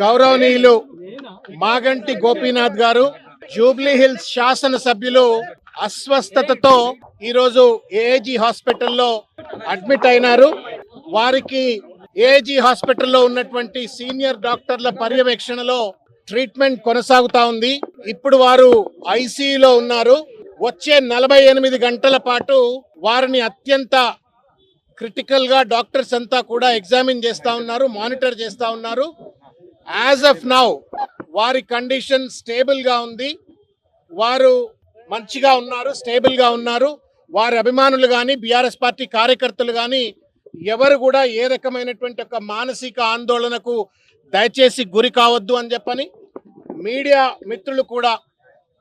గౌరవనీయులు మాగంటి గోపీనాథ్ గారు Jubilee hills శాసన సభ్యులు అస్వస్థతతో ఈరోజు ఏజీ హాస్పిటల్లో అడ్మిట్ అయినారు. వారికి ఏజీ హాస్పిటల్లో ఉన్నటువంటి సీనియర్ డాక్టర్ల పర్యవేక్షణలో ట్రీట్మెంట్ కొనసాగుతా ఉంది. ఇప్పుడు వారు ఐసీయూలో ఉన్నారు. వచ్చే 48 గంటల పాటు వారిని అత్యంత క్రిటికల్ గా డాక్టర్స్ అంతా కూడా ఎగ్జామిన్ చేస్తా ఉన్నారు, మానిటర్ చేస్తా ఉన్నారు. యాజ్ ఆఫ్ నౌ వారి కండిషన్ స్టేబుల్ గా ఉంది. వారు మంచిగా ఉన్నారు, స్టేబుల్ గా ఉన్నారు. వారి అభిమానులు కానీ బీఆర్ఎస్ పార్టీ కార్యకర్తలు కానీ ఎవరు కూడా ఏ రకమైనటువంటి ఒక మానసిక ఆందోళనకు దయచేసి గురి కావద్దు అని చెప్పని, మీడియా మిత్రులు కూడా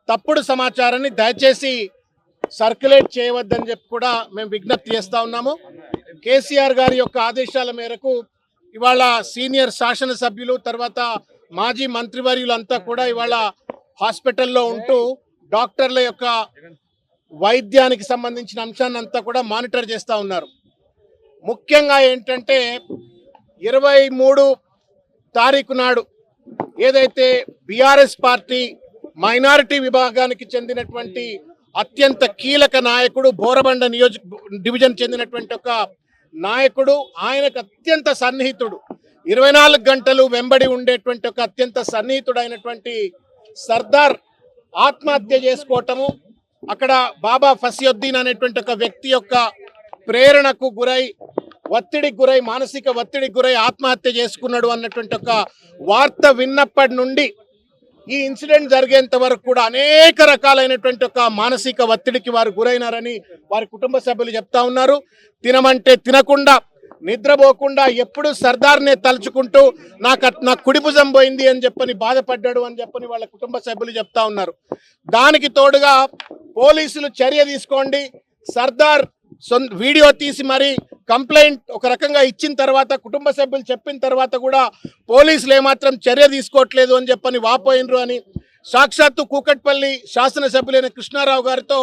తప్పుడు సమాచారాన్ని దయచేసి సర్క్యులేట్ చేయవద్దని చెప్పి కూడా మేము విజ్ఞప్తి చేస్తా ఉన్నాము. కేసీఆర్ గారి యొక్క ఆదేశాల మేరకు ఇవాళ సీనియర్ శాసనసభ్యులు తర్వాత మాజీ మంత్రివర్యులంతా కూడా ఇవాళ హాస్పిటల్లో ఉంటూ డాక్టర్ల యొక్క వైద్యానికి సంబంధించిన అంశాన్ని అంతా కూడా మానిటర్ చేస్తూ ఉన్నారు. ముఖ్యంగా ఏంటంటే 23 తారీఖు నాడు ఏదైతే బీఆర్ఎస్ పార్టీ మైనారిటీ విభాగానికి చెందినటువంటి అత్యంత కీలక నాయకుడు, బోరబండ డివిజన్ చెందినటువంటి ఒక నాయకుడు, ఆయనకు అత్యంత సన్నిహితుడు, 24 గంటలు వెంబడి ఉండేటువంటి ఒక అత్యంత సన్నిహితుడైనటువంటి సర్దార్ ఆత్మహత్య చేసుకోవటము, అక్కడ బాబా ఫసియుద్దీన్ అనేటువంటి ఒక వ్యక్తి యొక్క ప్రేరణకు గురై ఒత్తిడికి గురై మానసిక ఒత్తిడికి గురై ఆత్మహత్య చేసుకున్నాడు అన్నటువంటి ఒక వార్త విన్నప్పటి నుండి ఈ ఇన్సిడెంట్ జరిగేంత వరకు కూడా అనేక రకాలైనటువంటి ఒక మానసిక ఒత్తిడికి వారు గురైనారని వారి కుటుంబ సభ్యులు చెప్తా ఉన్నారు. తినమంటే తినకుండా, నిద్రపోకుండా ఎప్పుడు సర్దార్నే తలుచుకుంటూ నా కుడి భుజం పోయింది అని చెప్పని బాధపడ్డాడు అని చెప్పని వాళ్ళ కుటుంబ సభ్యులు చెప్తా ఉన్నారు. దానికి తోడుగా పోలీసులు చర్య తీసుకోండి, సర్దార్ వీడియో తీసి మరి కంప్లైంట్ ఒక రకంగా ఇచ్చిన తర్వాత కుటుంబ సభ్యులు చెప్పిన తర్వాత కూడా పోలీసులు ఏమాత్రం చర్య తీసుకోవట్లేదు అని చెప్పని వాపోయినరు అని సాక్షాత్తు కూకట్పల్లి శాసనసభ్యులైన కృష్ణారావు గారితో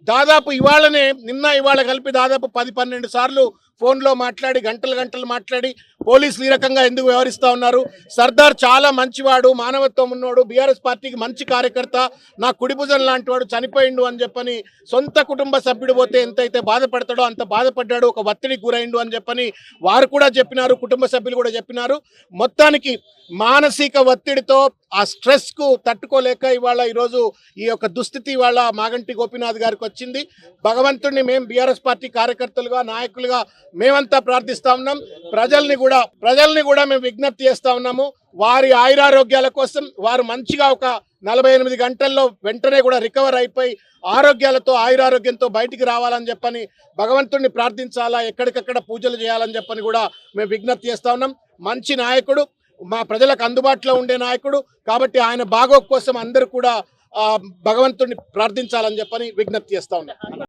దాదాపు ఇవాళ కలిపి దాదాపు 10-12 సార్లు ఫోన్లో మాట్లాడి గంటలు మాట్లాడి పోలీసులు ఈ రకంగా ఎందుకు వ్యవహరిస్తూ ఉన్నారు? సర్దార్ చాలా మంచివాడు, మానవత్వం ఉన్నవాడు, బీఆర్ఎస్ పార్టీకి మంచి కార్యకర్త, నా కుడిభుజం లాంటి వాడు చనిపోయిండు అని చెప్పని సొంత కుటుంబ సభ్యుడు పోతే ఎంతైతే బాధపడతాడో అంత బాధపడ్డాడు, ఒక ఒత్తిడికి గురైండు అని చెప్పని వారు కూడా చెప్పినారు, కుటుంబ సభ్యులు కూడా చెప్పినారు. మొత్తానికి మానసిక ఒత్తిడితో ఆ స్ట్రెస్కు తట్టుకోలేక ఈరోజు ఈ యొక్క దుస్థితి ఇవాళ మాగంటి గోపీనాథ్ గారికి వచ్చింది. భగవంతుడిని మేము బీఆర్ఎస్ పార్టీ కార్యకర్తలుగా, నాయకులుగా మేమంతా ప్రార్థిస్తా ఉన్నాం. ప్రజల్ని కూడా మేము విజ్ఞప్తి చేస్తా ఉన్నాము. వారి ఆయురారోగ్యాల కోసం వారు మంచిగా ఒక 48 గంటల్లో వెంటనే కూడా రికవర్ అయిపోయి ఆరోగ్యాలతో ఆయురారోగ్యంతో బయటికి రావాలని చెప్పని భగవంతుడిని ప్రార్థించాలా, ఎక్కడికక్కడ పూజలు చేయాలని చెప్పని కూడా మేము విజ్ఞప్తి చేస్తా ఉన్నాం. మంచి నాయకుడు, మా ప్రజలకు అందుబాటులో ఉండే నాయకుడు కాబట్టి ఆయన బాగోగు కోసం అందరూ కూడా భగవంతుడిని ప్రార్థించాలని చెప్పని విజ్ఞప్తి చేస్తా ఉన్నాం.